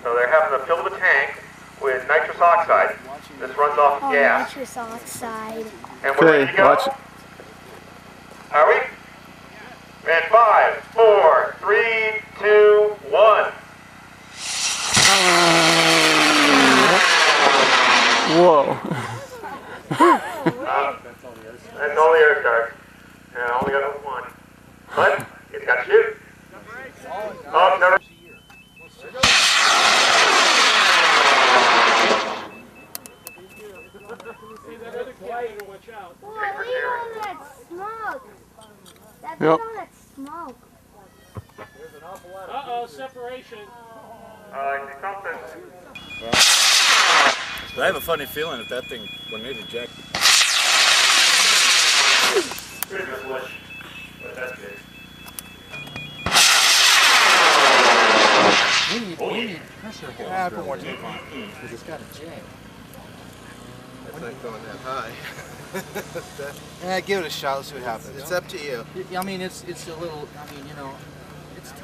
So they're having to fill the tank with nitrous oxide. This runs off gas. Nitrous oxide. And we're ready to go. Watch it. Are we? And 5, 4, 3, 2, 1. Whoa. That's all the air starts. And I only got one. But it's got to shoot. Oh, never. Whoa, leave all that smoke. That's Yep. all that smoke. Uh-oh, separation. Something. I have a funny feeling that thing, when it ejects. Pretty much bush, but that's good. We need pressure here. Put more tape on, because it's got a J. It's not going that high. Yeah, give it a shot. Let's see what happens. It's up to you. I mean, it's a little. I mean, you know, it's just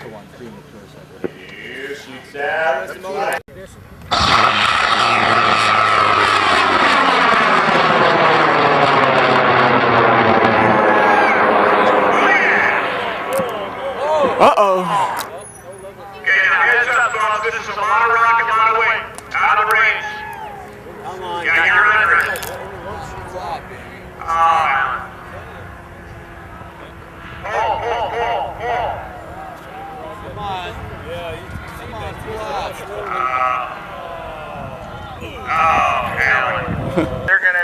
a one premature separation. Here shoots out. That's right. Uh-oh. Okay, now heads up, folks. This is a lot of rocket, a lot of weight. Out of range. Yeah, you're under it. Come on. Yeah, come on, pull hell.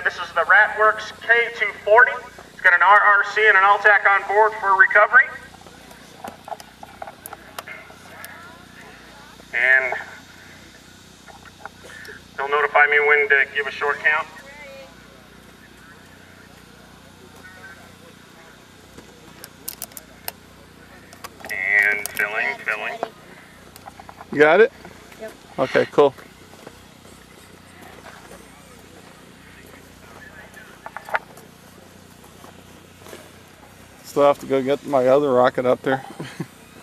This is the Ratworks K240. It's got an RRC and an Altac on board for recovery. And they'll notify me when to give a short count. And filling. You got it? Yep. Okay, cool. Still have to go get my other rocket up there.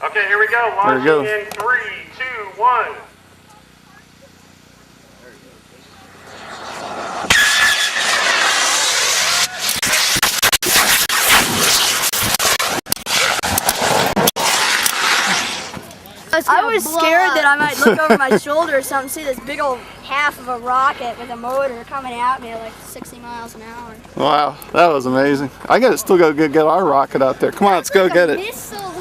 Okay, here we go. There we go. Launching in 3, 2, 1. I was scared that I might look over my shoulder or something, see this big old half of a rocket with a motor coming at me at like 60 miles an hour. Wow, that was amazing. I gotta still go get our rocket out there. Come on, let's go get it. Missile